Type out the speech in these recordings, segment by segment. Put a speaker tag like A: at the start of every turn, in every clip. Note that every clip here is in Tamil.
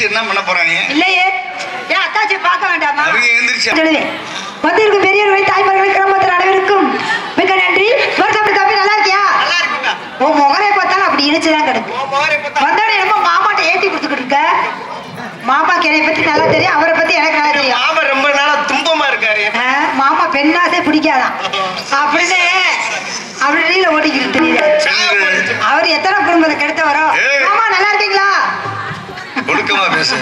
A: என்ன பண்ண போறாங்க?
B: இல்லையே, ஏன் அத்தாச்சி பார்க்க வேண்டாமா?
A: அவங்க எந்திரிச்சு
B: வந்திருக்கு பெரியவர்கள் தாய்மார்கள் கிராமத்தில் அனைவருக்கும் மிக நன்றி. தம்பி நல்லா இருக்கியா? உன் முகரை பார்த்தாலும் அப்படி இணைச்சுதான் கிடக்கு. வந்தோடனே ரொம்ப மாமாட்ட ஏற்றி கொடுத்துக்கிட்டு இருக்க. மாமாக்கு என்னை பத்தி நல்லா தெரியும், அவரை பத்தி எனக்கு நல்லா தெரியும்.
A: மாமா ரொம்ப நாளா துன்பமா இருக்காரு.
B: மாமா பெண்ணாசே பிடிக்காதான் அப்படின்னு அப்படின்னு ஓடிக்கிட்டு தெரியுது. அவர் எத்தனை குடும்பத்தை கெடுத்தவரோ. மாமா நல்லா இருக்கீங்களா?
A: ஒழுக்கமா பேசு.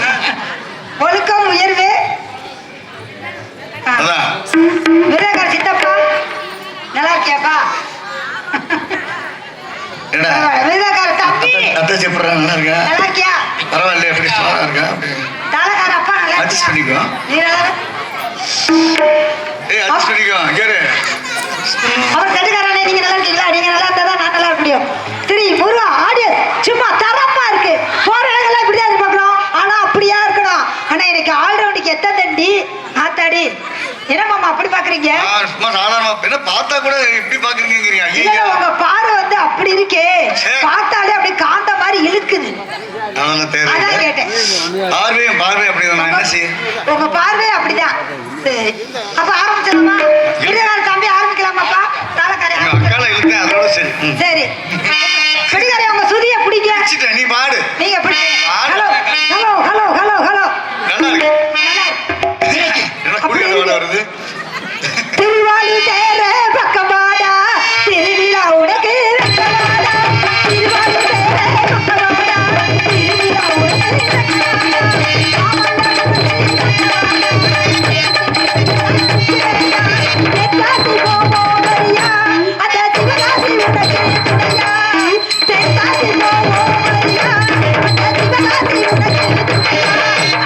B: ஒழுக்கம் உயர்வு. வீரகார் சித்தப்பா நல்லா இருக்கியாப்பா? வீரகார் தம்பி
A: அத்தாச்சி நல்லா இருக்கா?
B: நல்லா இருக்கியா?
A: பரவாயில்ல, எப்படி சுமாரா இருக்கா?
B: தாளகார அப்பா நல்லா
A: அட்ஜஸ்ட் பண்ணிக்கோ.
B: நீ நல்லா
A: அட்ஜஸ்ட் பண்ணிக்கோ. கேரு
B: அவர் கட்டுக்காரனே. நீங்க நல்லா இருக்கீங்களா? நீங்க நல்லா இருந்தா தான் நான் நல்லா இருக்க முடியும். திரி முருகா ஆடியோ சும்மா தரப்பா இருக்கு. போற இடங்கள்லாம் இப்படிதான் எதிர்பார்க்கணும், ஆனா அப்படியா இருக்கணும். ஆனா எனக்கு ஆல்ரவுண்டுக்கு எத்தனை தண்டி ஆத்தாடி. என்ன மாமா அப்படி பாக்குறீங்க?
A: சும்மா சாதாரணமா என்ன பார்த்தா கூட இப்படி பாக்குறீங்க.
B: இல்ல, உங்க பார்வை வந்து அப்படி இருக்கே, பார்த்தாலே அப்படி காந்த மாதிரி இழுக்குது. அதான் கேட்டேன்.
A: பார்வை அப்படிதான். என்ன செய்ய?
B: உங்க பார்வை அப்படிதான். சரி, அப்ப ஆரம்பிச்சிடலாமா? இருகால் தம்பி ஆரம்பிக்கலாமாப்பா? தாளக்காரி
A: அக்கால இழுத்தேன், அதோட சரி.
B: சரி, பிடிக்காரே உங்க சுதிய பிடிக்க.
A: நீ பாடு.
B: நீங்க பிடி. Hello hello hello hello hello.
A: நல்லா இருக்கு. வருது
B: திருவாளி தேர பக்கமாடா திருவிழா உனக்கு ரக்கமாடா. திருவாளி தேர பக்கமாடா திருவிழா உனக்கு தெற்காசி போவோம் வரியா, அத சிவகாசி உனக்கு துணையா. தெற்காசி போவோம் வரியா, அத சிவகாசி உனக்கு துணையா.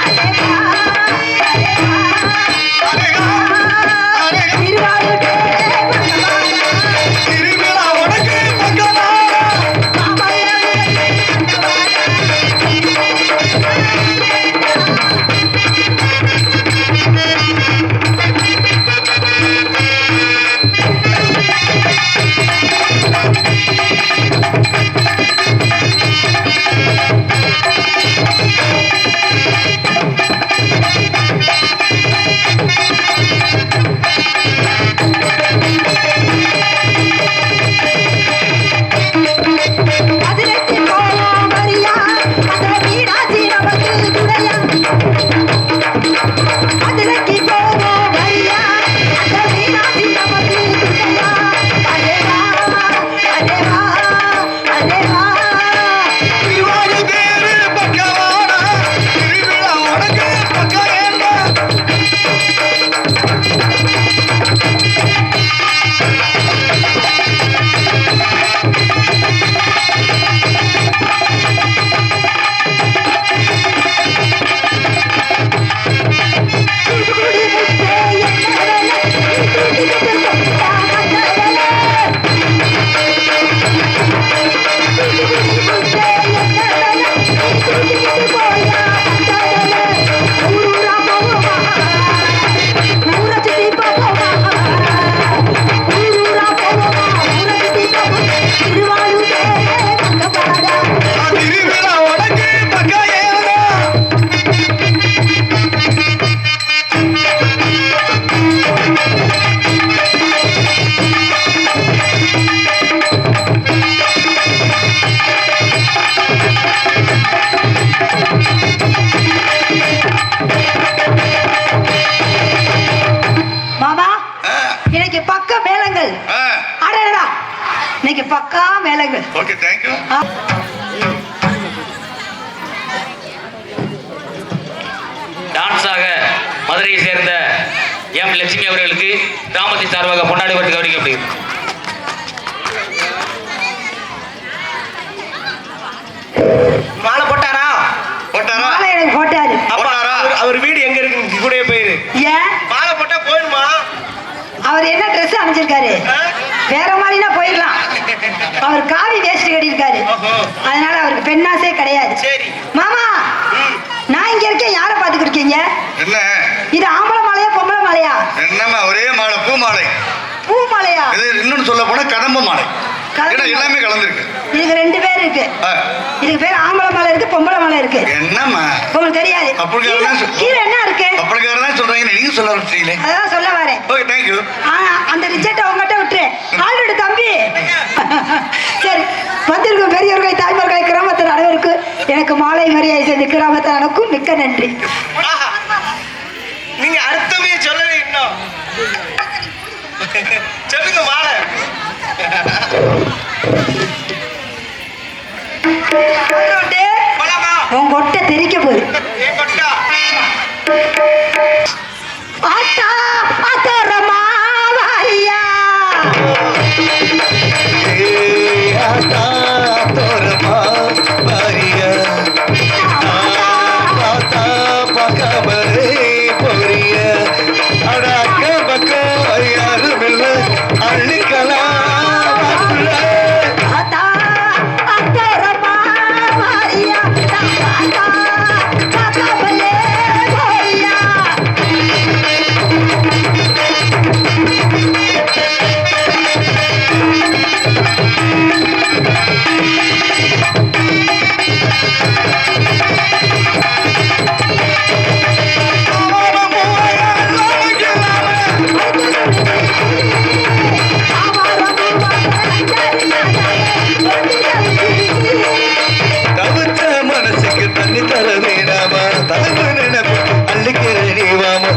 A: பக்கா மேலங்கள். Okay, thank you.
C: மதுரையை சேர்ந்த எம் லட்சுமி அவர்களுக்கு கிராமத்தின் சார்பாக பொன்னாடி பட்டு கவனிக்கப்படுகிறது.
D: மாலை போட்டாரா?
A: போட்டாரா?
B: மாலை எனக்கு போட்டாரு.
A: போட்டாரா?
D: அவர் வீடு எங்க இருக்கு? கூடயே போயிரு.
B: ஏன்
D: மாலை போட்டா போயிடுமா?
B: அவர் என்ன ட்ரெஸ் அமைச்சிருக்காரு? வேற மாதிரினா போயிடலாம். அவர் காவி வேஷ்டி கட்டியிருக்காரு. அதனால அவருக்கு பெண்ணாசே கிடையாது.
D: சரி
B: மாமா, நான் இங்க இருக்கேன். யாரை பாத்துக்கிட்டு இருக்கீங்க?
A: என்ன
B: இது ஆம்பளை மாலையா பொம்பளை மாலையா?
A: என்னம்மா ஒரே மாலை, பூ மாலை.
B: பூ மாலையா?
A: இது இன்னொன்னு சொல்ல போனா கதம்ப மாலை.
B: கதம்ப
A: ஏன்னா எல்லாமே கலந்துருக்கு.
B: இதுக்கு ரெண்டு பேர் இருக்கு.
A: ஆ.
B: இதுக்கு பேர் ஆம்பளை மாலை இருக்கு, பொம்பளை மாலை இருக்கு.
A: என்னம்மா
B: உங்களுக்கு தெரியாது. கீழே என்ன இருக்கு?
A: அப்படிக்காரதான் சொல்றாங்க, நீங்க சொல்ல ஆரம்பிச்சீங்களே.
B: அதான் சொல்ல வரேன்.
A: Okay, thank you.
B: அந்த ரிஜெக்ட் அவங்ககிட்ட விட்டுரு. ஆல்ரெடி தம்பி. சரி, வந்திருக்கும் பெரியவர்களை, தாய்மார்களை, கிராமத்தின் அனைவருக்கு எனக்கு மாலை மரியாதை செய்து கிராமத்தின் அனைவருக்கும் மிக்க நன்றி.
D: நீங்க அர்த்தமே சொல்லவே இன்னும். சொல்லுங்க மாலை.
B: உன் கொட்டை தெரிக்க போகுது. ஆத்தா ஆத்தோரமா வாரியா, ஆத்தா ஆத்தோரமா வாரியா, ஆத்தா பாக்காமலே போறியா.
E: மனசுக்கு தண்ணி தர வேணாமா, தலைமை நினைப்பு அள்ளிக்கிற நீவாமா,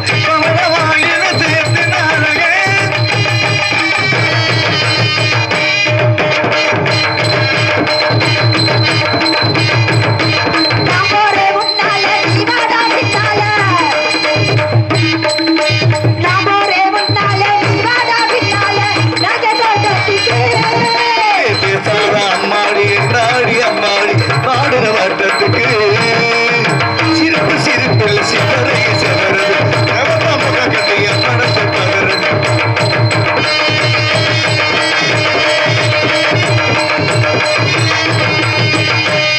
E: வாயில சேர்த்து நாளகே.
B: நாமோரே முன்னால நீவாடா பின்னால, நாமோரே முன்னால நீவாடா பின்னால, நகதோட்டத்திக்கு
E: பேசாத அம்மாடி என்றாடி அம்மாடி பாடுற வட்டத்துக்கு சிரிப்பு சிரிப்பில் சிவரை செவரது முக கட்டிய மனசு பகரது.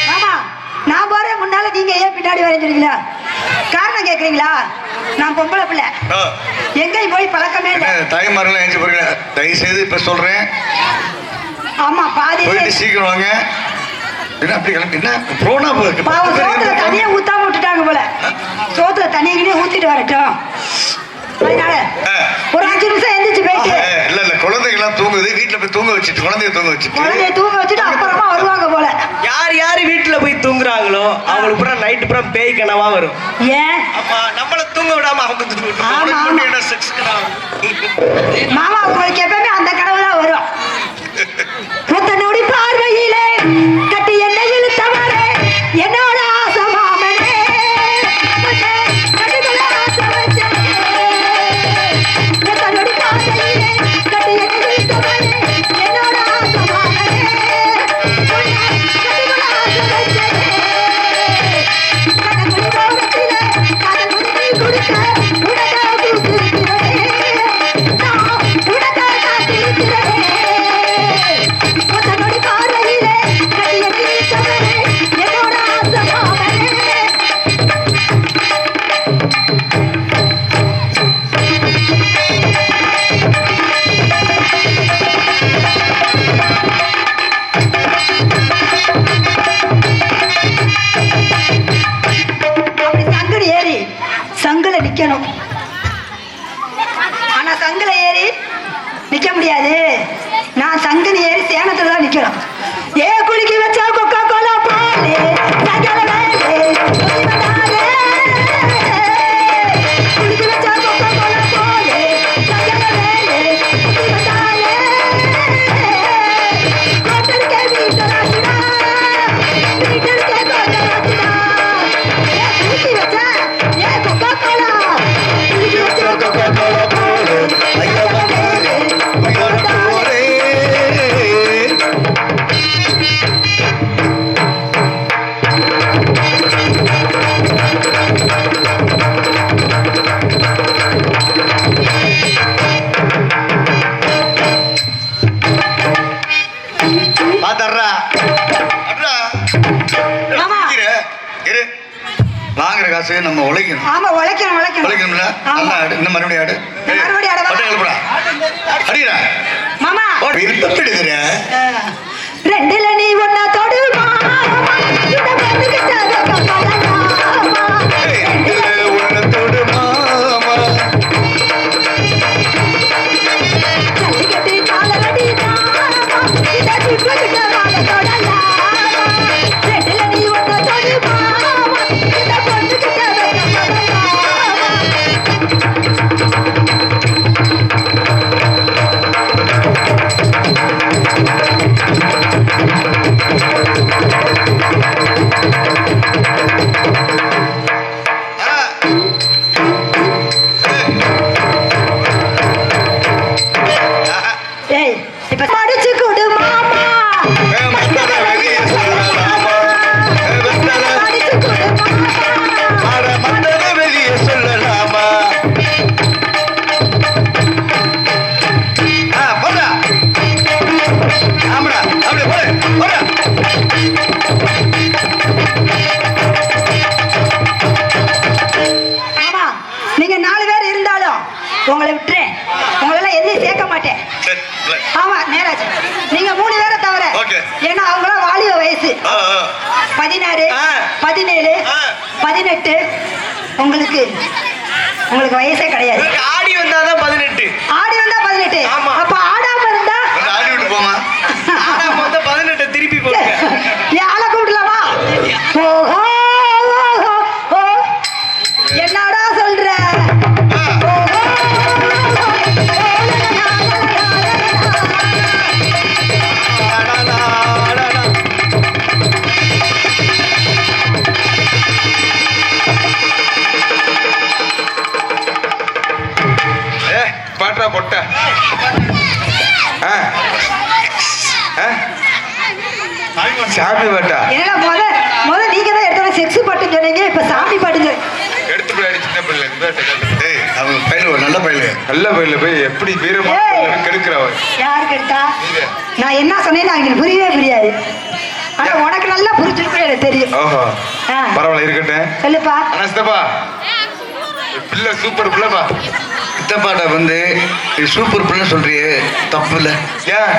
B: மாமா, நான் போறேன் முன்னால, நீங்க ஏன் பின்னாடி வரைஞ்சிருக்கீங்களா? காரணம் கேக்குறீங்களா? நான் பொம்பளை பிள்ளை,
A: ஆ.
B: எங்கேயும் போய் பழக்கமே இல்லை.
A: என்ன தாய்மாரெல்லாம் எழுந்து போறீங்க? தயவு செய்து இப்ப சொல்றேன்,
B: ஆமா, பாதி
A: போயிட்டு சீக்கிரம் வாங்க. என்ன அப்படி கிளம்பி என்ன போனா
B: பாவம் சோத்துல தண்ணியை ஊத்தாம விட்டுட்டாங்க போல. சோத்துல தண்ணியே ஊத்திட்டு வரட்டும். அதனால ஒரு 5 நிமிஷம் எந்திரிச்சு போயிட்டு
A: இல்ல இல்ல குழந்தைகள்லாம் தூங்குது, வீட்டுல போய் தூங்க வச்சுட்டு குழந்தைய தூங்க வச்சுட்டு
B: குழந்தைய தூங்க வச்சுட்டு அப்புறமா வருவாங்க போல.
D: யார் யாரு வீட்டுல போய் தூங்குறாங்களோ அவங்களுக்கு பூரா நைட்டு பூரா பேய் கனவா வரும்.
B: ஏன்
D: அப்பா நம்மள தூங்க விடாம அவங்க தூங்க
B: ஆமா,
D: விட்டுருவாங்க.
B: ஆமா.
D: என்ன செக்ஸ் கனவா?
B: மாமா, உங்களுக்கு எப்பவுமே அந்த கனவு தான் வரும். ஒத்த நொடி பார்வையிலே கட்டி என்ன இழுத்தவரே என்னோட ஆசை மாமனே, கட்டுக்குள்ள ஆசை வச்சனே. ஒத்த நொடி பார்வையிலே கட்டி என்ன இழுத்தவரே என்னோட ஆசை மாமனே, கட்டுக்குள்ள ஆசை வச்சனே. கண்ணக்குடி போகத்திலே காதல் முடி கொடுக்க உனக்கா கூத்திருக்கிறேன், நான் உனக்கா காத்திருக்கிறேன். ஒத்த நொடி பார்வையிலே கட்டி என்ன இழுத்தவரே என்னோட ஆசை மாமனே. அப்படி சங்குல ஏறி சங்குல நிக்கணும். ஆனா சங்குல ஏறி நிக்க முடியாது. நான் சங்குல ஏறி சேனத்துல தான் நிக்கணும். ஏ குளிக்கி வச்சா கொக்கா கோலா பாலே சகல வேலே ஒதிவதாலே. குளிக்கி வச்சா கொக்கா கோலா பாலே சகல வேலே ஒதிவதாலே. கோட்டருக்கே வீட்டராசினா, வீட்டருக்கே கோட்டராசினா. ஏ குளிக்கி வச்சா ஏ கொக்கா கோலா
A: காசு நம்ம உழைக்கணும்.
B: ஆமா உழைக்கணும் உழைக்கணும்
A: உழைக்கணும்ல.
B: ஆமா.
A: நல்லா ஆடு. இன்னும் மறுபடியும் ஆடு.
B: மறுபடியும் ஆடவா?
A: பட்டை எழுப்புடா. அடிடா.
B: மாமா
A: இருப்பி எடுக்கிற.
B: ரெண்டுல நீ ஒன்னா தொடுமா இந்த வந்துகிட்ட
E: உன்னத்தோடு மாமா
B: ஜல்லிக்கட்டு காலடி இத சுட்டுகிட்ட வாழ தொடலாம் ரெண்டுல நீ ஒன்னா தொடுமா இந்த வந்துகிட்ட ஏய் இப்ப படிச்சு கொடு மாமா
E: மத்தத வெளியே சொல்லலாமா
B: படிச்சு கொடு மாமா
E: அட மத்தத வெளியே சொல்லலாமா போடா ஆமாடா அப்படி போடா
B: மாமா நீங்க 4 பேர் இருந்தாலும் உங்களை விட்டுறேன் உங்களெல்லாம் எதையும் சேர்க்க மாட்டேன்
A: சரி, இல்லை.
B: ஆமா நேராஜ் நீங்க 3 பேரை தவிர
A: Okay.
B: ஏன்னா அவங்களாம் வாலிப வயசு 16 17 18 உங்களுக்கு வயசே கிடையாது
D: இவருக்கு ஆடி வந்தாதான் 18.
B: ஆடி வந்தா 18
D: ஆமா.
B: அப்ப ஆடாம இருந்தா
A: கொஞ்சம் ஆடி விட்டு போமா.
D: ஆடாம வந்தா 18 திருப்பி போடுங்க.
B: என் ஆளை கூப்பிடலாமா ஓஹோ ஓஹோ, ஓ. என்னடா சொல்ற ஓஹோ,
E: அடடா, அடடா.
F: பாட்டா பொட்ட சாமி பாட்டா
B: என்னடா முத நீங்க தான் எடுத்த செக்ஸ் பாட்டு சொன்னீங்க இப்ப சாமி பாட்டு சொன்னீங்க.
F: எடுத்து போய் சின்ன பிள்ளை
A: ஏய், அவங்க பயிலுவ நல்ல பயிலு.
F: நல்ல பயில போய் எப்படி வீரமா
B: ஏய்.
F: கெடுக்கிறவ
B: யாருக்கு எடுத்தா
F: நீங்க.
B: நான் என்ன சொன்னேன்னு அவங்களுக்கு புரியவே புரியாது ஆனா உனக்கு நல்லா புரிஞ்சிருக்கும் எனக்கு தெரியும்
F: ஓஹோ
B: ஆ.
F: பரவாயில்ல இருக்கட்டும்
B: சொல்லுப்பா
F: அண்ணா சித்தப்பா பிள்ளை சூப்பர் பிள்ளைப்பா
A: சித்தப்பாட்ட வந்து இது சூப்பர் பிள்ளைன்னு சொல்றியே தப்பு இல்லை.
F: ஏன்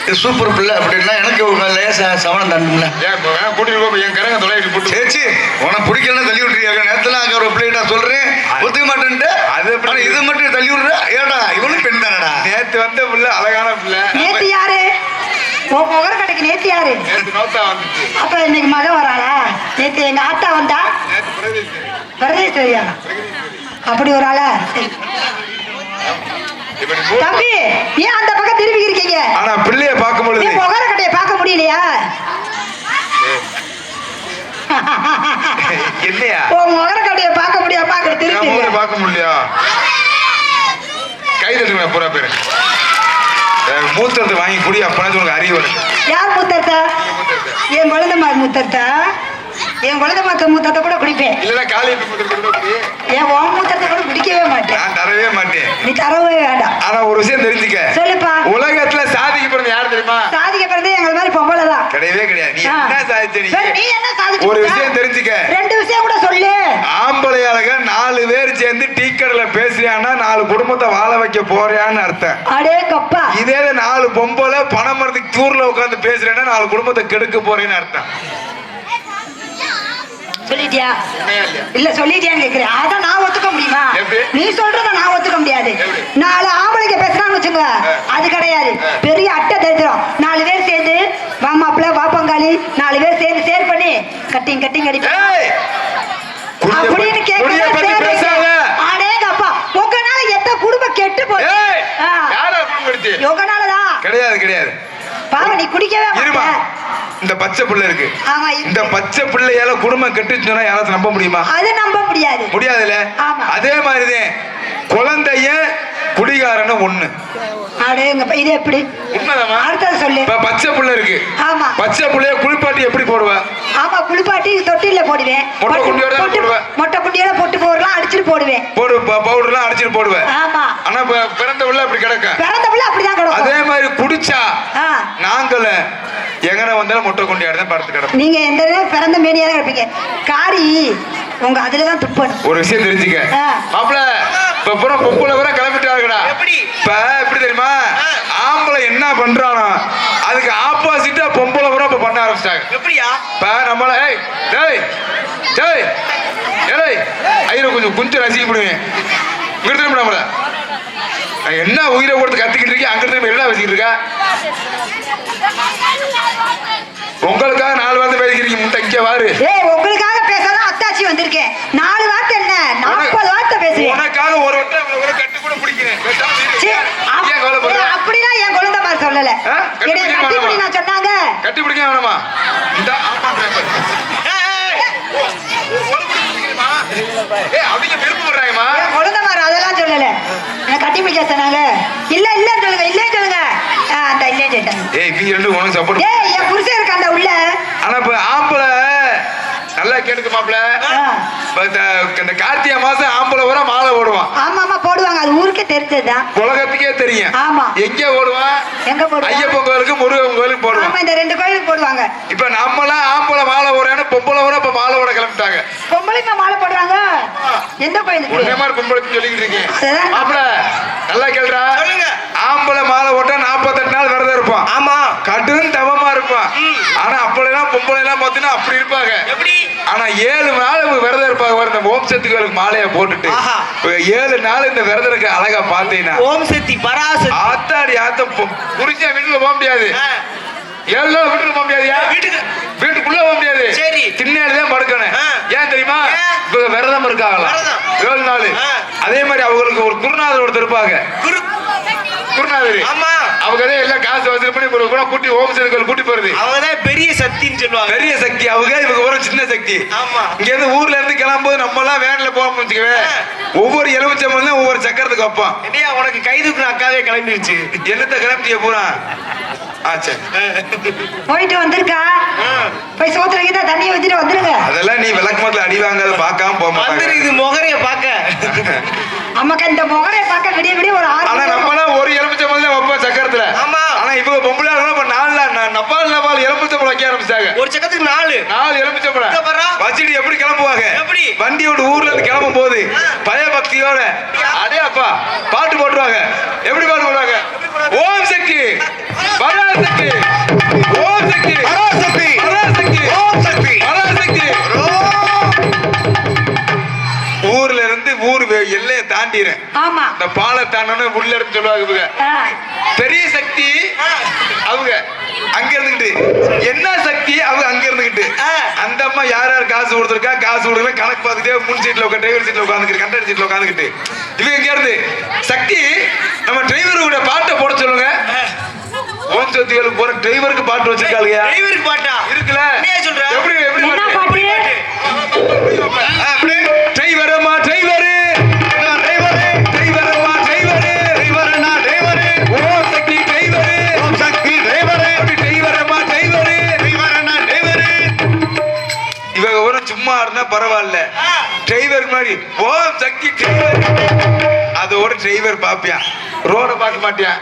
A: இது சூப்பர் பிள்ளை அப்படின்னா எனக்கு ஒரு லேசா சவனம் தண்டும்ல.
F: ஏன் இப்போ வேணா கூட்டிட்டு போ என் கரங்க தொலைவிட்டு போட்டு
A: சேச்சி உனக்கு பிடிக்கலன்னு தள்ளி விட்டுருக்காங்க. நேரத்துல அங்க ஒரு பிள்ளைகிட்ட சொல்றேன் ஒத்துக்க மாட்டேன்ட்டு
F: அது எப்படி?
A: ஆனா இது மட்டும் தள்ளி விடுற. ஏடா இவனும் பெண் தானடா.
F: நேத்து வந்த பிள்ளை அழகான பிள்ளை
B: நேத்து யாரு உன் முகர கடைக்கு நேத்து யாரு
F: நேத்து நோத்தா வந்துச்சு
B: அப்ப இன்னைக்கு மகன் வராளா நேத்து எங்க ஆத்தா வந்தா
F: நேத்து பிரதேசம்
B: பரதேஸ்வரியா அப்படி ஒரு ஆளா சரி.
F: இப்ப நீ போ.
B: தம்பி ஏன் அந்த பக்கம் திரும்பி இருக்கீங்க
F: ஆனா பிள்ளைய பார்க்கும்
B: நீ
F: பொழுது
B: முகர கடையை பார்க்க முடியலையா
F: இல்லையா
B: உன் முகர கடையை பார்க்க முடியாம அங்க
F: நான்
B: திரும்பி
F: மூணு பார்க்க முடியலையா கை தட்டுங்க பூரா பேரு மூத்தத்தை வாங்கி குடி அப்பனாச்சும் உனக்கு அறிவு வரும்
B: யார் மூத்தர்த்தா என் குழந்தைமார் மூத்தர்த்தா என் குழந்தைமாத்த மூத்தத்தை கூட குடிப்பேன்
F: இல்லைன்னா காலையில் மூத்தத்தை கூட குடி.
B: என் உன் மூத்தத்தை கூட குடிக்கவே மாட்டேன்
F: நான் தரவே மாட்டேன்
B: நீ தரவே வேண்டாம்
F: ஆனா ஒரு விஷயம் தெரிஞ்சுக்க
B: சொல்லுப்பா
F: உலகத்துல சாதிக்க போறது யார் தெரியுமா
B: சாதிக்க பிறந்தே எங்களை மாதிரி பொம்பளை தான்
F: கிடையவே கிடையாது நீ
B: ஆ.
F: என்ன சாதிச்ச
B: சரி,
F: நீ
B: நீ என்ன சாதிச்ச
F: ஒரு விஷயம் தெரிஞ்சுக்க
B: 2 விஷயம் கூட சொல்லு
F: ஆம்பளையாளுக 4 பேர் சேர்ந்து டீ கடையில பேசுறியான்னா 4 குடும்பத்தை வாழ வைக்க போறியான்னு அர்த்தம்
B: அடே கப்பா
F: இதே 4 பொம்பளை பணம் மரத்துக்கு தூர்ல உட்காந்து பேசுறேன்னா 4 குடும்பத்தை கெடுக்க போறேன்னு அர்த்தம்
B: சொல்லிட்டியா இல்ல சொல்லிட்டியான்னு கேக்குறேன் அதான் நான் ஒத்துக்க முடியுமா
F: எப்படி?
B: நீ சொல்றத நான் ஒத்துக்க முடியாது
F: எப்படி?
B: 4 ஆம்பளைங்க பேசுறான்னு வச்சுங்க அது கிடையாது பெரிய அட்டை தெரிஞ்சிடும் 4 பேர் சேர்ந்து வா மாப்பிள்ள வா பங்காளி 4 பேர் சேர்ந்து சேர் பண்ணி கட்டிங் அடிப்போம்
F: ஏய்
B: அப்படின்னு
F: குடிய பத்தி பேசாத
B: கேட்க அடேங்கப்பா உங்கனால எத்தனை குடும்பம் கெட்டு போச்சு
F: ஏய்
B: ஆ.
F: யாரா குடும்படுச்சு
B: உங்கனாலதான்
F: கிடையாது
B: பாவம் நீ குடிக்கவே
F: இருமா
B: மாட்ட
F: இந்த பச்சை பிள்ளை இருக்கு
B: ஆமா
F: இந்த பச்சை பிள்ளையால குடும்பம் கெட்டுச்சு சொன்னா யாராச்சும் நம்ப முடியுமா
B: அது நம்ப முடியாது
F: முடியாதுல்ல
B: ஆமா.
F: அதே மாதிரிதான் குழந்தைய குடிகாரன்னு ஒண்ணு
B: அடேங்கப்பா இது எப்படி
F: உண்மைதாம்மா
B: அடுத்தது சொல்லு
F: இப்ப பச்சை பிள்ளை இருக்கு
B: ஆமா
F: பச்சை பிள்ளைய குளிப்பாட்டி எப்படி போடுவா
B: ஆமா குளிப்பாட்டி தொட்டில போடுவேன்
F: மொட்டை குண்டியோட தான் போடுவேன்.
B: மொட்டை குண்டியோட பொட்டு போடலாம் அடிச்சுட்டு போடுவேன்
F: போடு பவுடர்லாம் அடிச்சுட்டு போடுவேன்
B: ஆமா
F: ஆனா பிறந்த உள்ள அப்படி கிடக்க
B: பிறந்த பிள்ளை அப்படிதான் கிடக்கும்
F: அதே மாதிரி குடிச்சா
B: ஆ.
F: நாங்கள எங்கன வந்தாலும் மொட்டை கொண்டியாடு தான் படுத்து கிடப்போம்
B: நீங்க எந்த நேரம் பிறந்த மேனியா தான் கிடப்பீங்க காரி உங்க அதுலதான் துப்பணும்.
A: ஒரு விஷயம் தெரிஞ்சுக்க
B: ஆ.
A: மாப்பிள இப்ப பூரா பொம்பளை பூரா கிளம்பிட்டாருடா.
D: எப்படி?
A: இப்ப எப்படி தெரியுமா ஆம்பளை என்ன பண்றானோ அதுக்கு ஆப்போசிட்டா பொம்பளை பூரா இப்ப பண்ண ஆரம்பிச்சிட்டாங்க.
D: எப்படியா?
A: இப்ப நம்மள ஏய் டேய் டேய் ஏய் ஐயோ கொஞ்சம் ரசிக்கப்படுவேன் இங்க திரும்ப நம்மள என்ன உயிரை கொடுத்து கத்திக்கிட்டு இருக்கீங்க அங்க திரும்ப என்ன வச்சுக்கிட்டு இருக்கா உங்களுக்காக 4 வார்த்தை பேசிக்கிறீங்க முட்டை இங்க வாரு.
B: ஏய் உங்களுக்காக பேசாதான் அத்தாச்சி வந்திருக்கேன். 4 வார்த்தை என்ன 40 வார்த்தை பேசுறேன்.
A: உனக்காக ஒரு வட்டம் இவ்வளவு கட்டி கூட பிடிக்கிறேன்.
B: சீ, அப்படின்னா என் குழந்தை மாதிரி சொல்லல.
A: ஆ? கட்டி
B: என்னைய
A: பிடிக்க
B: கட்டி
A: வேணாமா?
B: பிடி நான் சொன்னாங்க.
A: கட்டி பிடிக்க வேணாமா இந்த ஆமா டிரைவர். ஏய் அவங்க விருப்பம் பண்றாங்கம்மா.
B: என் குழந்தை மாதிரி அதெல்லாம் சொல்லல. என்ன கட்டி பிடிக்க சொன்னாங்க. இல்லன்னு சொல்லுங்க. இல்லன்னு சொல்லுங்க. அந்த இல்லன்னு சொல்லிட்டாங்க.
A: ஏய் இவங்க ரெண்டு உனக்கு சப்போர்ட்.
B: ஏய் என் புருஷன் இருக்காண்ட உள்ள.
A: ஆனா இப்ப ஆம்பளை நல்லா கேட்டுக்க மாப்பிள. இந்த கார்த்திகை மாசம் ஆம்பளை வர மாலை ஓடுவான்.
B: ஆமா போடுவாங்க. அது ஊருக்கே தெரிஞ்சதுதான்.
A: உலகத்துக்கே தெரியும்.
B: ஆமா.
A: எங்க ஓடுவான்?
B: எங்க போடுவாங்க?
A: ஐயப்பன் கோயிலுக்கு முருகன் கோயிலுக்கு போடுவான்.
B: ஆமா இந்த 2 கோயிலுக்கு போடுவாங்க.
A: இப்ப நம்மளாம் ஆம்பளை மாலை ஓடுறான்னு பொம்பளை வர இப்ப மாலை ஓட கிளம்பிட்டாங்க.
B: பொம்பளைங்க மாலை போடுறாங்க. எந்த கோயிலுக்கு?
A: ஒரே மாதிரி பொம்பளைக்கு சொல்லிக்கிட்டு இருக்கீங்க.
B: அதுதான்.
A: மாப்பிள நல்லா கேளுடா.
D: சொல்லுங்க.
A: ஆம்பளை மாலை ஓட்டா 48 நாள் விரதம் இருப்பான்.
D: ஆமா.
A: கடும் தவமா இருப்பான். ஆனா அப்பெல்லாம் பொம்பளை எல்லாம் பாத்தீங்கன்னா அப்படி இருப்பாங்க.
D: எப்படி?
A: ஆனா 7 நாள் விரதம் இருப்பாங்க. இந்த ஓம் சக்திகளுக்கு மாலையை போட்டுட்டு
D: ஆஹா.
A: 7 நாள் இந்த விரதம் இருக்க அழகா பாத்தீங்கன்னா
D: ஓம் சக்தி பராசக்தி.
A: ஆத்தாடி ஆத்தம் புரிஞ்சா வீட்டுல போக முடியாது. 7 நாள் வீட்டுக்கு போக முடியாதுயா. வீட்டுக்குள்ள போக முடியாது.
D: சரி.
A: திண்ணையில்தான் படுக்கணும். ஏன் தெரியுமா? இப்ப விரதம் இருக்காங்களா
D: விரதம்.
A: 7 நாள். அதே மாதிரி அவங்களுக்கு ஒரு குருநாதர் ஒருத்தர் இருப்பாங்க. குருநாதர்.
D: ஆமா.
A: அவங்க எல்லாம் காசு வசூல் பண்ணி கூட கூட்டி ஓம் சக்திகள் கூட்டி போறது.
D: அவங்கதான் பெரிய சக்தின்னு சொல்லுவாங்க.
A: பெரிய சக்தி அவங்க. இவங்க ஒரு சின்ன சக்தி.
D: ஆமா.
A: இங்க இருந்து ஊர்ல இருந்து கிளம்பும்போது நம்ம எல்லாம் வேன்ல போக வச்சுக்கவே ஒவ்வொரு எலுமிச்சம்பழம் ஒவ்வொரு சக்கரத்துக்கு வைப்போம்.
D: என்னையா உனக்கு கைதுக்கு அக்காவே கிளம்பிடுச்சு.
A: என்னத்த கிளம்பிட்டிய பூரா? சரி.
B: போயிட்டு வந்திருக்கா. போய் சோத்துல கிட்ட தண்ணியை வச்சுட்டு வந்துருங்க.
A: அதெல்லாம் நீ விளக்கமத்துல அடி வாங்காத பார்க்காம போக மாட்டாங்க.
D: வந்துருக்குது முகரைய பாக்க.
B: நமக்கு இந்த முகரைய பார்க்க விடிய விடிய ஒரு 6
A: ஆனா நம்மளாம் ஒரு எலுமிச்சம்பழம் தான் வைப்போம் சக்கரத்துல.
D: ஆமா.
A: ஆனா இவங்க பொம்பளை இப்ப 4 நப்பால் எலுமிச்சம்பழம் வைக்க ஆரம்பிச்சாங்க.
D: ஒரு சக்கத்துக்கு 4
A: எலுமிச்சம்பழம் வச்சுட்டு எப்படி கிளம்புவாங்க?
D: எப்படி?
A: வண்டியோட ஊர்ல இருந்து கிளம்பும் போது பயபக்தியோட அதே அப்பா பாட்டு போட்டுருவாங்க. எப்படி பாட்டு போடுவாங்க? ஓம் சக்தி பராசக்தி ஓம் சக்தி
E: பராசக்தி
A: பராசக்தி
E: ஓம் சக்தி
A: பராசக்தி. ஊர்ல இருந்து ஊர் எல்லையை தாண்டிறேன்.
B: ஆமா.
A: இந்த பாலை தாண்டணும் உள்ள இருந்து சொல்லுவாங்க இவங்க. பெரிய சக்தி அவங்க அங்க இருந்துகிட்டு என்ன சக்தி அவங்க அங்க இருந்துகிட்டு அந்த அம்மா யார் யார் காசு கொடுத்துருக்கா காசு கொடுக்கல கணக்கு பார்த்துட்டே முன் சீட்ல உட்காந்து டிரைவர் சீட்ல உட்காந்துக்கிட்டு கண்டக்டர் சீட்ல உட்காந்துக்கிட்டு இவங்க எங்க இருந்து சக்தி நம்ம டிரைவர் கூட பாட்டை போட சொல்லுங்க. ஓம் சக்திகளுக்கு போற டிரைவருக்கு பாட்டு வச்சிருக்காளுங்க.
D: டிரைவருக்கு பாட்டா
A: இருக்குல்ல?
D: என்ன சொல்ற?
A: எப்படி எப்படி
B: என்ன
A: பாட்டு?
B: பாட்டு?
A: டிரைவரம்மா டிரைவரு
E: டிரைவரே
A: டிரைவரம்மா டிரைவரு
E: டிரைவரனா டிரைவரே
A: ஓம் சக்தி டிரைவரு
E: ஓம் சக்தி டிரைவரே
A: அப்படி டிரைவரம்மா டிரைவரு
E: டிரைவரனா டிரைவரே.
A: இவங்க ஒரு சும்மா இருந்தா பரவாயில்ல. டிரைவர் மாதிரி ஓம் சக்தி டிரைவர் அதோட டிரைவர் பாப்பியா ரோட பார்க்க மாட்டியா.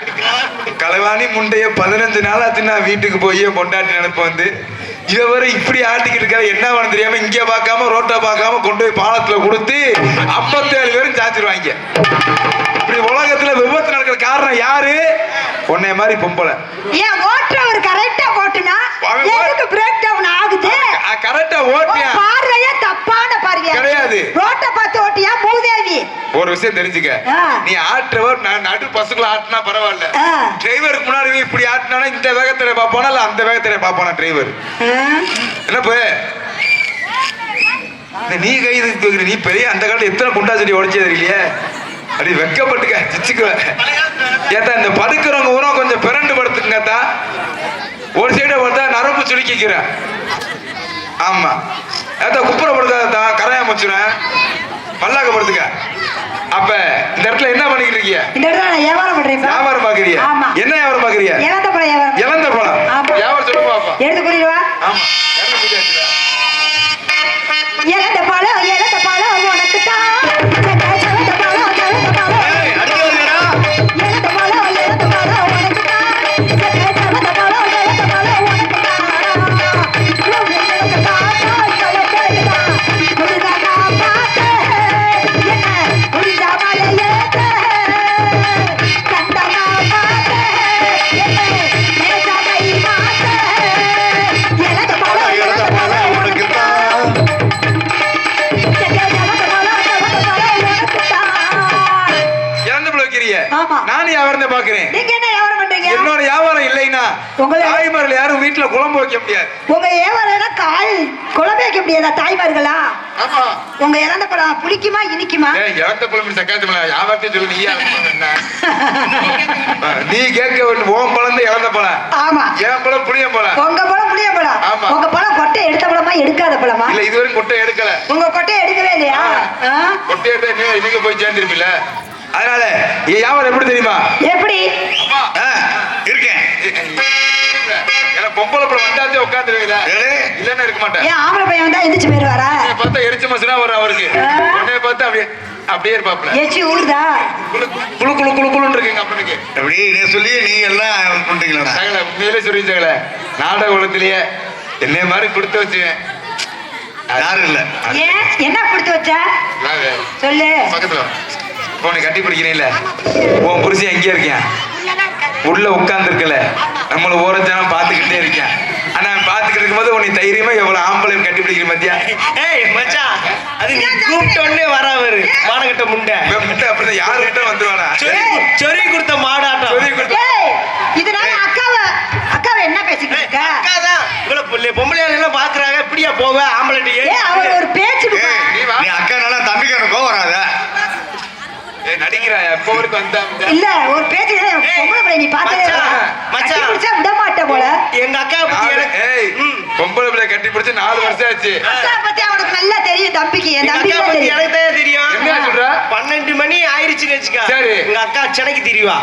A: கலவாணி முண்டைய 15 நாளாச்சு நான் வீட்டுக்கு போய் பொண்டாட்டி நினைப்பு வந்து இவரை இப்படி ஆட்டிக்கிட்டு இருக்காரு. என்ன பண்ண தெரியாம இங்க பார்க்காம ரோட்டை பார்க்காம கொண்டு போய் பாலத்துல கொடுத்து 57 பேரும் சாச்சிருவாங்க. இப்படி உலகத்துல விபத்து நடக்கிற காரணம் யாரு? உன்னைய மாதிரி பொம்பளை.
B: ஏன் ஓட்டுறவர் கரெக்டா போட்டுனா
A: அவன்
B: எதுக்கு பிரேக் டவுன் ஆகுது?
A: கரெக்டா ஓட்டியா?
B: பார்வையே தப்பான பார்வையா
A: கிடையாது.
B: ரோட்டை பார்த்து ஓட்டியா மூதேவி?
A: ஒரு விஷயம் தெரிஞ்சுக்க. நீ ஆட்டுறவர் நடு பசங்களை ஆட்டினா பரவாயில்ல. டிரைவருக்கு முன்னாடி இப்படி ஆட்டினா இந்த வேகத்துல பாப்பானா இல்ல அந்த வேகத்துல பாப்பானா டிரைவர்? என்ன நீ கை நீ பெரிய அந்த காலத்துல எத்தனை குண்டா செடி உடைச்சது இல்லையே? அப்படி வெக்கப்பட்டுக்க சிச்சுக்குவ. ஏத்தா இந்த படுக்கிறவங்க ஊரம் கொஞ்சம் பிறண்டு படுத்துக்குங்கத்தா. ஒரு சைட பார்த்தா நரம்பு சுருக்கிக்கிற. ஆமா ஏத்தா குப்புற படுத்தா கரையா முச்சுறேன் பல்லாக்க படுத்துக்க. அப்ப இந்த இடத்துல என்ன பண்ணிக்கிட்டு இருக்கீங்க?
B: இந்த இடத்துல நான் வியாபாரம் பண்றேன்.
A: வியாபாரம் பாக்குறீங்க?
B: ஆமா.
A: என்ன வியாபாரம் பாக்குறீங்க?
B: இலந்த பழம் வியாபாரம்.
A: இலந்த பழம்
B: ஆமா.
A: வியாபாரம் சொல்லுங்க பாப்பா.
B: எடுத்து கூறிடுவா.
A: ஆமா என்ன புரியாச்சுடா?
B: இலந்த பழம் உனக்கு தான். இலந்த பழம்
E: ஏய் அடிக்காதடா.
B: இலந்த பழம் உனக்கு தான். இலந்த பழம் உனக்கு தான். முருகா ஆமா.
F: நானும் வியாபாரம் தான் பாக்குறேன்.
B: நீங்க என்ன வியாபாரம் பண்றீங்க?
F: என்னோட வியாபாரம் இல்லைன்னா
B: உங்களை-
F: தாய்மார்கள் யாரும் வீட்டுல குழம்பு வைக்க முடியாது.
B: உங்க வியாபாரம்னா கால் குழம்பு வைக்க முடியாதா தாய்மார்களா?
F: ஆமா.
B: உங்க இறந்த பழம் புளிக்குமா இனிக்குமா?
F: ஏய், இறந்த பழம் சக்காத்து மேல வியாபாரத்தையும் சொல்லு. நீ என்ன நீ கேட்க வேண்டும். ஓம் பழம் தான் இறந்த பழம்,
B: ஆமா.
F: என் பழம் புளியம் பழம்.
B: உங்க பழம் புளிய பழம்.
F: ஆமா.
B: உங்க பழம் கொட்டை எடுத்த பழமா எடுக்காத பழமா?
F: இல்ல இதுவரைக்கும் கொட்டை எடுக்கல.
B: உங்க கொட்டையை எடுக்கவே இல்லையா? ஆ?
F: கொட்டை எடுத்தா நீங்க போய் சேர்ந்துருப்பீல. அதனால என் வியாபாரம் எப்படி தெரியுமா?
B: எப்படி?
E: ஆ, இருக்கேன்.
F: எனக்கு பொம்பளை பழம் வந்தாதே உட்காந்துருவீங்களா? இல்லன்னா இருக்க மாட்டேன்.
B: ஏன் ஆம்பளை பையன் வந்தா எந்திரிச்சு போயிருவாரா?
F: உன்னைய பார்த்தா எரிச்ச மசுனா வரும் அவருக்கு. உன்னைய பார்த்தா அப்படியே இருப்பாப்ல.
B: எச்சி ஊறுதா?
F: குளு குளு குளு குளுன்னு இருக்குங்க அப்பனுக்கு.
E: அப்படி நீ சொல்லி நீங்க எல்லாம் பண்றீங்களா?
F: சகல உண்மையிலே சொல்லி சகல நாடக உலகத்திலேயே என்னைய மாதிரி கொடுத்து வச்சுவேன்.
E: யாரும் இல்ல.
B: ஏன் என்ன கொடுத்து வச்ச? சொல்லு.
F: பக்கத்துல உன்னை கட்டி பிடிக்கிறீங்கள, உன் புருஷன் எங்கேயா இருக்கேன்? உள்ள உட்கார்ந்து இருக்கல, நம்மள ஓரச்சானம் பாத்துக்கிட்டே இருக்கேன். ஆனா பாத்துக்கிட்டு இருக்கும்போது உன்னை தைரியமா எவ்வளவு ஆம்பளை கட்டி பிடிக்கிற மத்தியா?
D: ஏய் மச்சான், அது நீ கூப்பிட்ட உடனே வரவரு மானகட்ட முண்டை.
F: அப்படிதான் யாருக்கிட்ட வந்துருவானா?
D: சொறி கொடுத்த மாடாட்டம்.
F: சொல்லி கொடுத்து
B: ஏய், இதனால அக்காவை என்ன பேசிக்கிட்டு இருக்க?
D: அக்காதான் இவ்வளவு பொம்பளையாளு எல்லாம் பாக்குறாங்க. இப்படியா போவ ஆம்பளை?
B: ஏய், அவர் ஒரு பேச்சு கொடுப்பா.
F: நீ வா.
E: நீ அக்கானால தம்பிக்கு கோவம் வராத.
F: நடிக்கிறாயா? எப்போ வரைக்கும் வந்தா
B: இல்ல, ஒரு பேச்சு பொம்பளை பிள்ளை நீ பார்த்ததே இல்ல.
D: மச்சான்.
B: கட்டி பிடிச்சா விட மாட்டே போல.
D: எங்க அக்கா பத்தி எனக்கு
F: ஏய், பொம்பளை பிள்ளை கட்டி பிடிச்சு 4 வருஷம் ஆச்சு.
B: அக்கா பத்தி அவனுக்கு நல்லா தெரியும். தம்பிக்கு என்
D: எங்க
B: தம்பிக்கு
D: அக்கா
B: தான்
D: பத்தி
B: தெரியும்.
D: எனக்கு தான் தெரியும்.
F: என்ன சொல்ற?
D: 12 மணி ஆயிருச்சுன்னு வச்சுக்க.
F: சரி.
D: எங்க அக்கா சென்னைக்கு திரிவா.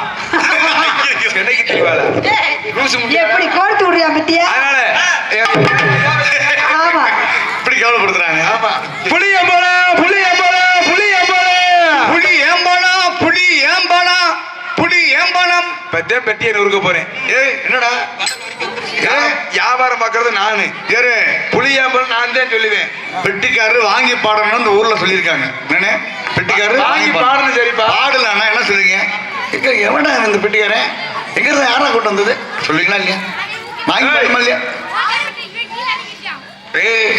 F: சென்னைக்கு தெரியவாளா?
B: ஏய்,
F: லூசு முடி.
B: எப்படி கோர்த்து விடுறியா பத்தியா?
F: அதனால
B: ஆமா.
E: இப்படி கவலைப்படுத்துறாங்க.
F: ஆமா, புளியம்பழம் புளியம்பழம் புளியம்பழம்
E: புடி ஏம்பலம், புடி ஏம்பலம், புடி ஏம்பலம்.
F: பத்தே பெட்டியை நொறுக்க போறேன்.
E: ஏய், என்னடா?
F: வியாபாரம் பாக்குறது நானு.
E: ஏறு.
F: புளியம்பழம் நான் தான் சொல்லுவேன்.
E: பெட்டிக்காரரு வாங்கி பாடணும்னு இந்த ஊர்ல சொல்லியிருக்காங்க. என்னன்னு? பெட்டிக்காரரு
F: வாங்கி பாடணும். சரிப்பா.
E: பாடலன்னா என்ன சொல்லுங்க? எங்க எவன்டா இந்த பெட்டிக்காரன்? எங்க இருந்து யாரா கூட்டு வந்தது சொல்லுவீங்களா இல்லையா? வாங்கி பாடுமா இல்லையா? ஏய்,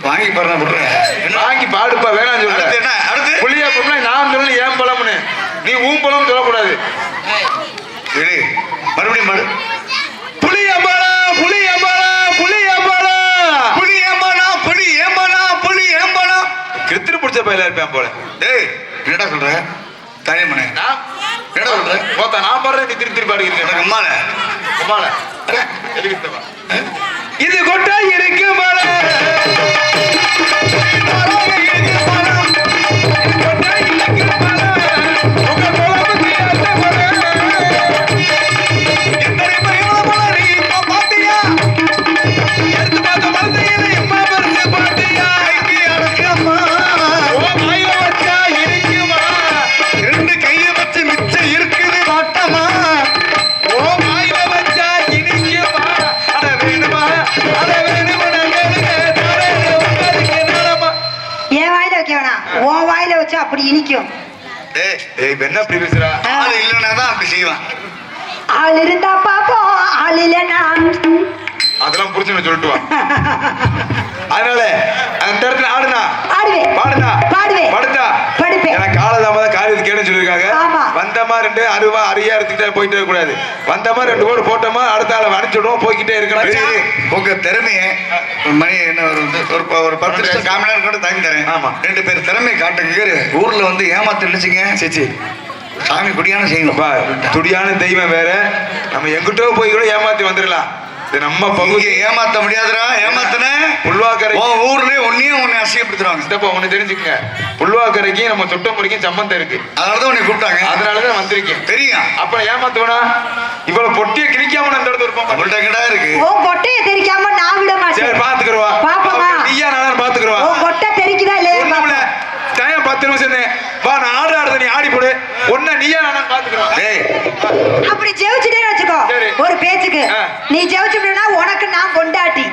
E: வாங்கி பாடுறா போடுறேன்.
F: வாங்கி பாடுப்பா, வேணாம்
E: அடுத்து
F: சொல்ல.
E: என்ன? அடுத்து
F: புளியம்பழம் நான் சொல்லணும் ஏன் பழம்னு. நீ ஊம்பழம் சொல்லக்கூடாது.
E: சரி, மறுபடியும் பாடு.
F: புளியம்பழம் புளியம்பழம் புளியம்பழம்
E: புடி ஏம்பலம், புடி ஏம்பலம், புடி ஏம்பலம்.
F: கிருத்திரு பிடிச்ச பயில இருப்பேன் போல.
E: டேய், என்னடா சொல்ற? தாயமனே,
F: நான்
E: என்னடா சொல்ற?
F: மொத்த நான் பாடுறேன், நீ திருப்பி பாடுகிறேன்.
E: எனக்கு அம்மால
F: குமார இது கொட்டை இருக்கு மலை.
E: ரெண்டு கைய வச்சு மிச்சம் இருக்குது பாட்டமா.
B: என் வாயில வைக்க வேணாம், உன் வாயில வச்சா அப்படி இனிக்கும்.
E: டேய்,
F: என்ன அப்படி பேசுறா?
E: ஆள் இல்லைன்னா தான் அப்படி செய்வான்.
B: ஆள் இருந்தா பாப்போம், ஆள் இல்லைன்னா
F: அதெல்லாம் புரிச்சுன்னு சொல்லிட்டு வா. அதனால அந்த இடத்துல ஆடுனா
B: ஆடுவேன்,
F: பாடுனா
B: பாடுவேன்,
F: படுத்தா
B: படிப்பேன்.
F: எனக்கு காலதாமதம் காரியத்து கேடுன்னு சொல்லியிருக்காங்க.
B: ஆமா.
F: வந்தமா 2 அருவா அரியா எடுத்துக்கிட்டே போயிட்டே இருக்கக்கூடாது. வந்தமா 2 ஓடு போட்டோமா அடுத்த ஆளை அனுப்பிச்சுடுவோம், போய்கிட்டே இருக்கணும்.
E: சரி, உங்க திறமைய ஒரு மணி என்ன ஒரு 10 நிமிஷம் 1/4 மணி நேரம் கூட டைம் தரேன்.
F: ஆமா.
E: 2 பேர் திறமையை காட்டுங்க. ஊர்ல வந்து ஏமாத்து நினைச்சுங்க.
F: சேச்சி
E: சாமி குடியான செய்யணும்.
F: பா, துடியான தெய்வம் வேற. நம்ம எங்கிட்டோ போய் கூட ஏமாத்தி வந்துடலாம். இது நம்ம
E: இங்க
F: பகுதி.
E: ஏமாத்த முடியாதுடா. ஏமாத்தன
F: புல்வாக்கரை
E: உன் ஊர்ல உன்னை அசிங்கப்படுத்துறாங்க.
F: சித்தப்பா ஒண்ணு தெரிஞ்சுக்கங்க, புல்வாக்கரைக்கும் நம்ம தொட்டமுறைக்கும் சம்பந்தம் இருக்கு.
E: அதனாலதான் உன்னை கூப்பிட்டாங்க.
F: அதனாலதான் வந்திருக்கேன்.
E: தெரியும்.
F: அப்ப ஏமாத்துவனா? இவ்வளவு பொட்டியை கிழிக்காம நான் இந்த இடத்துல இருப்போம்.
E: அவள்கிட்ட கிடா இருக்கு.
B: உன் கொட்டையை தெரிக்காம நான் விட
F: சரி,
B: மாட்டேன்.
F: பாத்துக்கிறவா.
B: பாப்போமா?
F: நீயா நானும் பாத்துக்கிறவா.
B: உன் கொட்டை தெரிக்குதா இல்லையா
F: ஒண்ணுமில்ல,
B: பாப்போம்.
F: டைம் 10 நிமிஷம் தான். வா, நான் ஆடுறத நீ ஆடி போடு. ஒன்ன நீயா நானும் பாத்துக்கிறவா.
E: டேய்,
B: அப்படி ஜெயிச்சுட்டேன்னு வச்சுக்கோ,
F: சரி.
B: ஒரு பேச்சுக்கு
F: ஆ.
B: நீ ஜெயிச்சுட்டா உனக்கு நான் கொண்டாட்டி,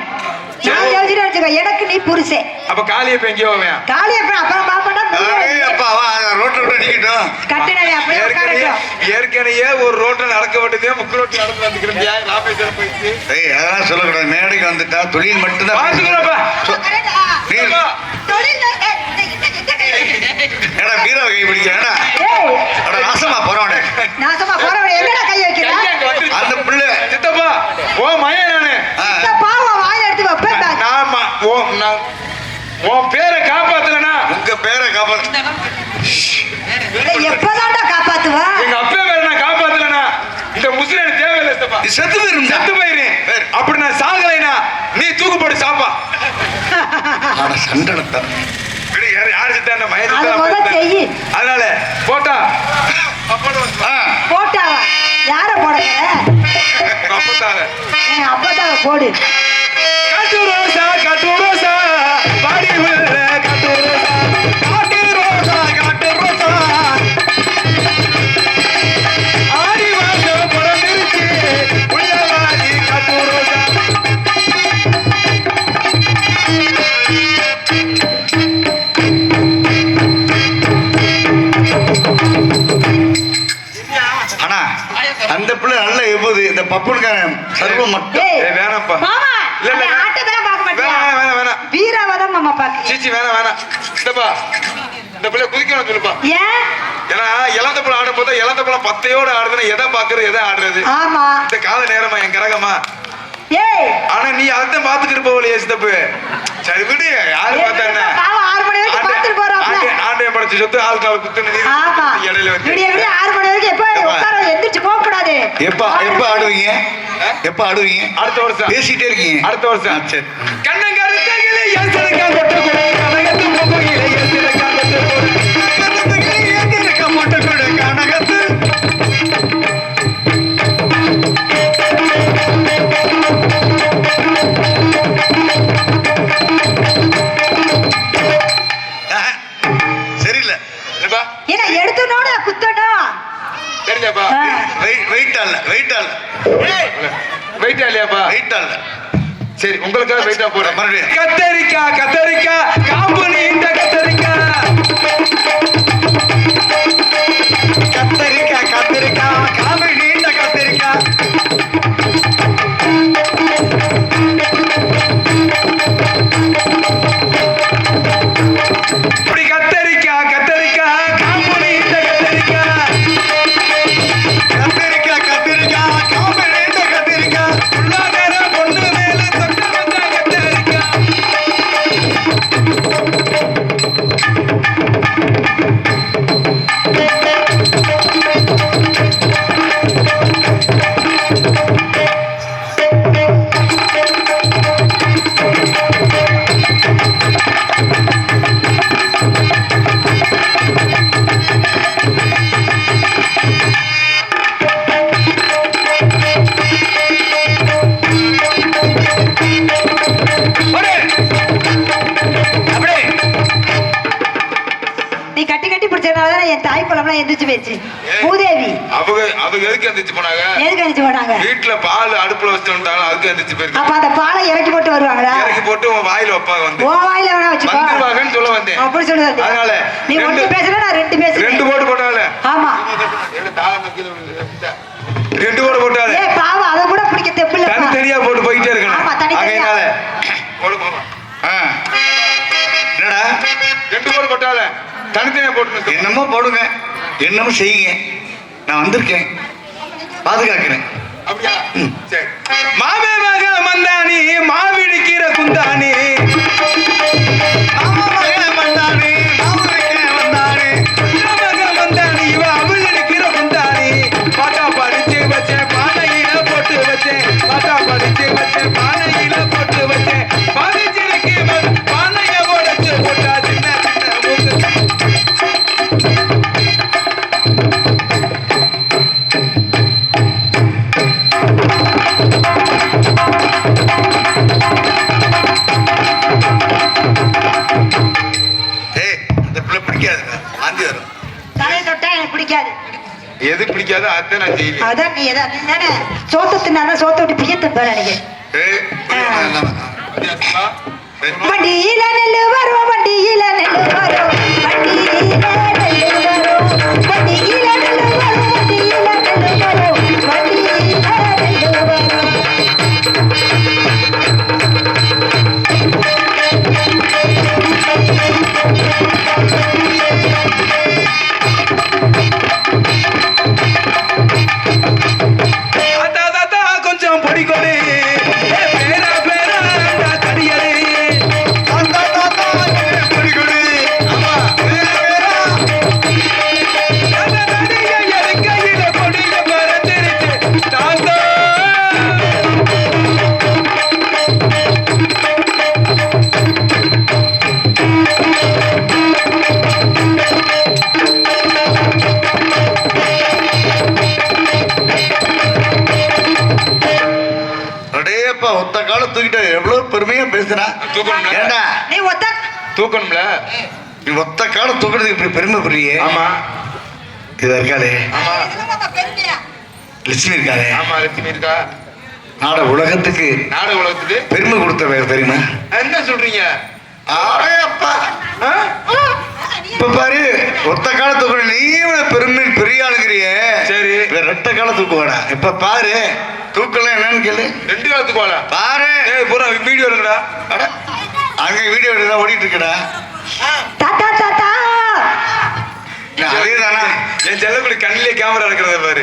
B: நான்
F: சரி.
B: ஜெயிச்சுட்டே வச்சுக்கோ எனக்கு நீ புருஷன்.
F: அப்ப காளியப்ப எங்கேயோ அவன்
B: காளிய அப்புறம் பாப்பா
E: ஏய் அப்பா வா, ரோட்ல விட்டு நிக்கட்டும்.
B: கட்டினவே அப்படியே உட்காரட்டும்.
F: ஏற்கனவே ஒரு ரோட்ல நடக்க வேண்டியதே முக்கு ரோட்ல நடந்து வந்துக்கிறேன். ராமேஸ்வரம் போயிடுச்சு.
E: டேய், அதெல்லாம் சொல்லக்கூடாது. மேடைக்கு வந்துட்டா தொழில் மட்டும்தான்
F: பாத்துக்கிறப்பா.
E: நீ
B: தொழில்
E: ஏடா பீரோ கை பிடிக்கிறேடா.
B: ஏய்,
E: நாசமா போறவனே.
B: நான்
E: காப்பாத்து.
B: எப்பதான்டா காப்பாத்துவ
F: எங்க அப்பா வேற நான் காப்பாத்தலனா இந்த முஸ்லிம் எனக்கு தேவையில்லை சித்தப்பா.
E: நீ செத்து போயிரும்.
F: செத்து போயிரு. அப்படி நான் சாகலைனா நீ தூக்கு போட்டு சாப்பா.
E: ஆனா சண்டனத்தை
F: யாரு செத்தா என்ன மயத்து
B: அது
F: தான்
B: முதல்
F: போயிட்டேன்.
B: செய்யி
F: அதனால போட்டா
B: போட்டாவா யார போடுங்க
F: அப்பத்தால
B: என் அப்பதாவ போடு
F: காட்டு ரோசா பாடி உள்ள காட்டு ரோசா ஆடி மாசம் பிறந்திருச்சு உள்ளவாதி காட்டு ரோசா.
E: ஆனா அந்த பிள்ளை நல்ல எவ்வளவு இந்த பப்புனுக்காரன் சர்வம் மட்டும்
B: ஏய்
F: வேணாம்ப்பா.
B: மாமா
F: இல்ல, இல்ல,
B: அந்த ஆட்டத்தெல்லாம் பார்க்க மாட்டியா
F: வேணாம்
B: வீராவதம் மாமா பாக்கு
F: சீச்சி வேணாம் சித்தப்பா இந்த பிள்ளை குதிக்கணும் சொல்லுப்பா.
B: ஏன்
F: ஏன்னா இளந்த பழம் ஆடும் போது இளந்த பழம் பத்தையோட ஆடுதுன்னா எதை பாக்குறது எதை ஆடுறது
B: ஆமா
F: இந்த கால நேரமா என் கிரகமா.
B: ஏய்
F: ஆனா நீ அதான் பாத்துக்கிட்டு போகலையே சித்தப்பு. சரி விடு யாரு பார்த்தா என்ன
B: பாவம் 6 மணி வரைக்கும் பார்த்துட்டு போறாப்ல
F: ஆண்டைய படைச்ச சொத்து ஆளுக்கால குத்துன்னு
B: ஆமா
F: இடையில வந்து
B: விடிய 6 மணி வரைக்கும் எப்ப உட்கார எந்திரிச்சு போக கூடாது
E: எப்ப ஆடுவீங்க? எப்ப ஆடுவீங்க?
F: அடுத்த வருஷம்
E: பேசிட்டே இருக்கீங்க.
F: அடுத்த வருஷம்
E: சரி.
F: கண்ணங்கருத்தகிலே என் சிறக்கா கொட்டு கொடு கனகத்து முகுயிலே என் சிறக்கா கொட்டு கொடு
E: மொட்டை கொடு கனகத்து. சரியில்லை.
F: என்னப்பா
B: ஏன்னா எடுத்தனோட குத்தணும்
F: தெரிஞ்சாப்பா
E: வெயிட் அல்ல.
F: வெயிட்டா இல்லையாப்பா
E: வெயிட் அல்ல.
F: சரி உங்களுக்காக வெயிட்டா போறேன்
E: மறுபடியும்.
F: கத்தரிக்கா காம்பு நீண்ட கத்தரிக்கா
E: காமி நீண்ட கத்திரிக்கா.
F: இப்படி கத்தரிக்கா காம்பு நீண்ட கத்தரிக்கா
E: காமி நீண்ட கத்திரிக்கா.
F: உள்ளாதர பொண்ணு மேல தொட்டு வந்தா கத்தரிக்கா.
B: நீ கட்டி பிடிச்சதுனால என் தாய் குளம்லாம் எந்திரிச்சு போயிடுச்சு பூதேவி
F: அவங்க எதுக்கு எந்திரிச்சு போனாங்க
B: எதுக்கு எந்திரிச்சு போனாங்க
F: வீட்டுல பால் அடுப்புல வச்சுட்டு வந்துட்டாலும் அதுக்கு எந்திரிச்சு போயிருக்கு.
B: அப்ப அந்த பாலை இறக்கி போட்டு வருவாங்களா
F: இறக்கி போட்டு உன் வாயில வைப்பாங்க வந்து
B: ஓ வாயில வேணா வச்சுக்கோ
F: வந்துருவாங்கன்னு சொல்ல வந்தேன்.
B: அப்படி சொல்லுது
F: அதனால
B: நீ ஒன்று பேசுற நான் 2 பேசுறேன்
F: 2 போட்டு போட்டால
B: ஆமா
F: 2 போட்டு போட்டால
B: ஏ பாவம் அத கூட பிடிக்க தெப்பில்ல
F: தனித்தனியா போட்டு போயிட்டே இருக்கணும்.
B: ஆமா, தனித்தனியா.
F: அதனால போடு போமா
E: என்னடா
F: 2 போட்டு போட்டால தனித்தனியா போட்டு
E: என்னமோ போடுங்க, என்னமோ செய்யுங்க. நான் வந்திருக்கேன், பாதுகாக்கிறேன்.
F: அப்படியா சரி. மாவே மக மந்தானி மாவிடிக்கிற குந்தானி மக மந்தானி இவ அவள் அடிக்கிற குந்தானி பாட்டா படிச்சு வச்சேன் பானையில போட்டு வச்சேன் பாட்டா படிச்சு வச்சேன் பானையில போட்டு வச்சேன் பாதிச்சிருக்கு பானைய உடைச்சு போட்டா சின்ன சின்ன
E: ஏய், அந்த பிள்ளை பிடிக்காது, வாந்தி வரும்.
B: தலையை தொட்டா எனக்கு பிடிக்காது
F: எது பிடிக்காதோ அதை நான் செய்வேன்.
B: அதான் நீ எதா நீ தானே சோத்த தின்னா சோத்த விட்டு பியத்து பாரு எனக்கு
E: ஏய்,
B: வண்டியில நெல்லு வரும் வண்டியில நெல்லு வரும் வண்டியில நெல்லு வரும் வண்டியில நெல்லு வரும் வண்டியில நெல்லு வரும் வண்டியில நெல்லு வரும்
F: தாத்தா கொஞ்சம் பொடி கொடு பேரா பேரா தடியலே
E: அந்த தாத்தா பொடி கொடு, நீ ஒத்த கால தூக்குறதுக்கு இப்படி பெருமை புரியே.
A: ஆமா
E: இதா இருக்காளே
A: ஆமா
E: லட்சுமி இருக்காளே,
A: ஆமா லட்சுமி இருக்கா.
E: நாட உலகத்துக்கு
A: நாடக உலகத்துக்கு
E: பெருமை கொடுத்த தெரியுமா?
A: என்ன சொல்றீங்க?
E: ஆடே அப்பா,
A: ஆ?
E: இப்ப பாரு ஒத்த கால தூக்குற நீ பெருமை பெரிய ஆளுங்கிறிய.
A: சரி
E: ரெட்ட கால தூக்குவாடா. இப்ப பாரு தூக்கலாம் என்னன்னு கேளு.
A: 2 காலத்துக்கு வாழ
E: பாரு
A: பூரா வீடியோ எடுங்கடா.
E: அட, அங்க வீடியோ எடுத்து ஓடிட்டு இருக்கடா.
B: தாத்தா தாத்தா
E: அதேதானா?
A: என் செல்லக்குடி கண்ணிலே கேமரா இருக்கிறத பாரு.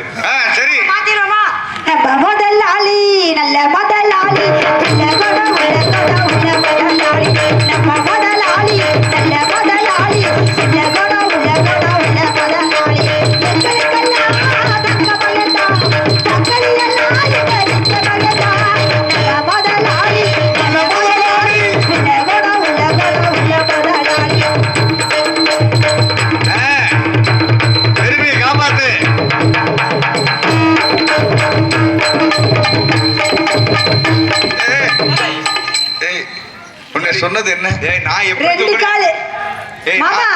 E: சரி
B: மாத்திரமா நம்ம முதலாளி நல்ல முதலாளி நல்ல குணம் உள்ள குணம் உள்ள முதலாளி நம்ம முதலாளி நல்ல முதலாளி நல்ல குணம் உள்ள குணம் உள்ள முதலாளி எங்களுக்கெல்லாம் தக்க மகதா சக்கரையெல்லாம் எங்களுக்கு மகதா நம்ம முதலாளி நல்ல முதலாளி நல்ல குணம் உள்ள குணம் உள்ள முதலாளி.
E: பெருமையை காப்பாத்து. உன்னை சொன்னது என்ன?
A: ஏய் நான் எப்படி
B: 2
A: தூக்குறேன்?
B: காலு
A: ஏய்,
B: மாமா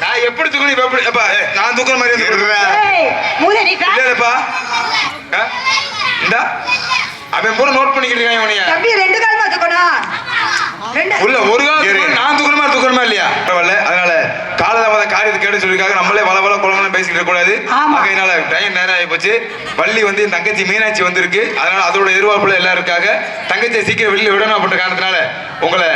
A: நான் எப்படி தூக்கணும் இப்ப எப்படி அப்பா நான் தூக்குற மாதிரி வந்து
E: இருடா.
B: ஏய் மூதேவி கா
A: இல்லப்பா இந்தா அவன் பூரா நோட் பண்ணிக்கிட்டு இருக்கான் இவனைய.
B: தம்பி 2 கால் பாத்துக்கணும். 2
A: உள்ள ஒரு காலம்
E: இரு.
A: நான் தூக்கணுமா இல்லையா பரவாயில்ல. அதனால காலதாமத காரியத்தை கேட்டு சொல்லிருக்காங்க. நம்மளே வள குளங்களும் பேசிக்கிட்டு இருக்க கூடாது.
B: ஆமா.
A: அதனால டைம் நேரம் ஆகி போச்சு. வள்ளி வந்து என் தங்கச்சி மீனாட்சி வந்திருக்கு. அதனால அதோட எதிர்பார்ப்புல எல்லாரும் இருக்காங்க. தங்கச்சியை சீக்கிரம் வெளியில விடணும் அப்படின்ற காரணத்தினால உங்களை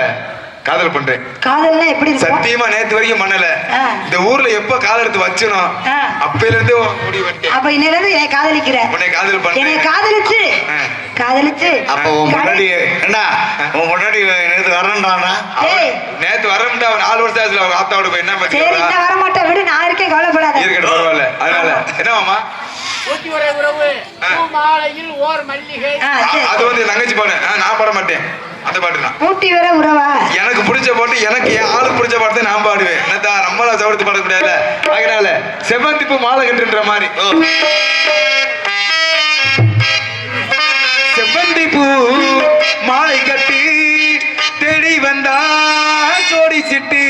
A: காதல் பண்றேன்.
B: காதல்னா எப்படி இருக்கும்?
A: சத்தியமா நேத்து வரைக்கும் பண்ணல.
B: ஆ.
A: இந்த ஊர்ல எப்ப காதல் எடுத்து வச்சனோ
B: ஆ.
A: அப்பையில இருந்தே முடிவு பண்ணிட்டேன்.
B: அப்ப இன்னிலிருந்து என்னை காதலிக்கிற.
A: உன்னை காதல்
B: என்னை
A: பண்றேன்.
B: காதலிச்சு
A: ஆ.
B: காதலிச்சு
E: அப்ப உன் முன்னாடி என்ன உன் முன்னாடி நேத்து வரேன்டானா?
B: ஏய்
A: நேத்து வரமுட்டு அவன் 4 வருஷம் ஆச்சுல அவங்க ஆத்தாவோட போய் என்ன
B: சரி
A: பத்தி
B: இந்த வர மாட்டேன் விடு, நான் இருக்கேன், கவலைப்படாத.
A: இருக்கட்டும் பரவாயில்ல. அதனால என்ன மாமா
G: ஊட்டி வரை உறவு மாலையில் ஓர் மல்லிகை.
B: சரி.
A: அது வந்து என் தங்கச்சி பாடு. நான் பாட மாட்டேன் அந்த பாட்டு தான்.
B: ஊட்டி வர உறவா?
A: எனக்கு பிடிச்ச பாட்டு, எனக்கு என் ஆளுக்கு பிடிச்ச பாட்டு நான் பாடுவேன். என்னதா நம்மள சவடுத்து பாட முடியாதுல. அதனால செவ்வந்திப்பு மாலை கட்டுன்ற மாதிரி செவ்வந்திப்பூ மாலை கட்டி தேடி வந்தா சோடி சிட்டு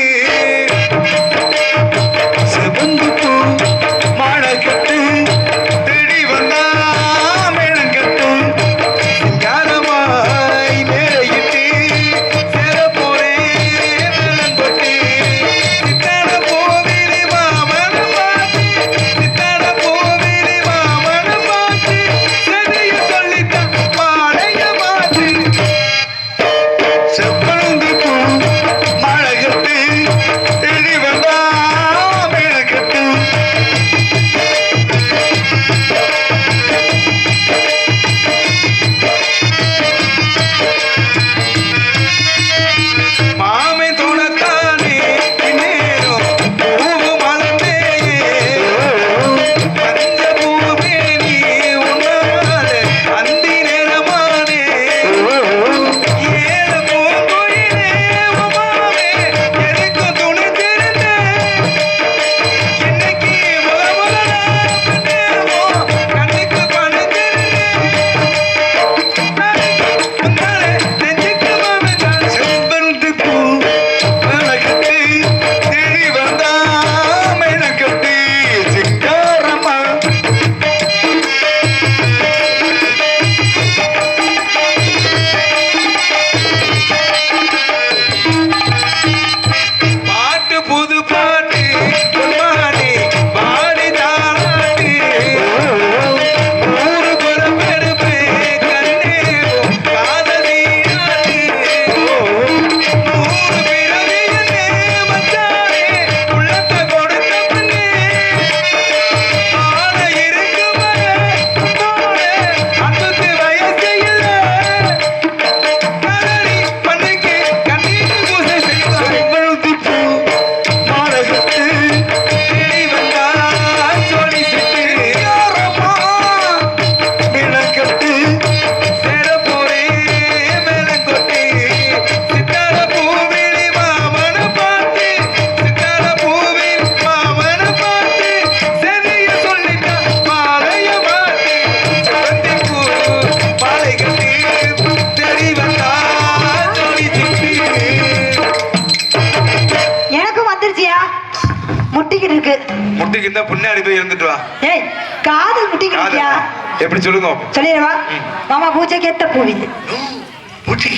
E: செவந்துப்பு மாலை கட்டு தேடி வந்தா மேளம் கட்டு
A: ஞானமாய் மேலையிட்டு சேர போறேன் மேளம் கொட்டு சித்தான போவிரி மாமன் மாத்தி சித்தான போவிரி மாமன்
B: வந்துருச்சியா முட்டிக்கிட்டு இருக்கு.
F: முட்டிக்கு இருந்தா பின்னாடி போய் இருந்துட்டு வா.
B: ஏய் காதல் முட்டிக்கிட்டு
F: காதல்.
B: இருக்கியா?
F: எப்படி சொல்லுங்க?
B: சொல்லிடவா? மாமா பூஜைக்கு ஏத்த பூவி
E: பூச்சி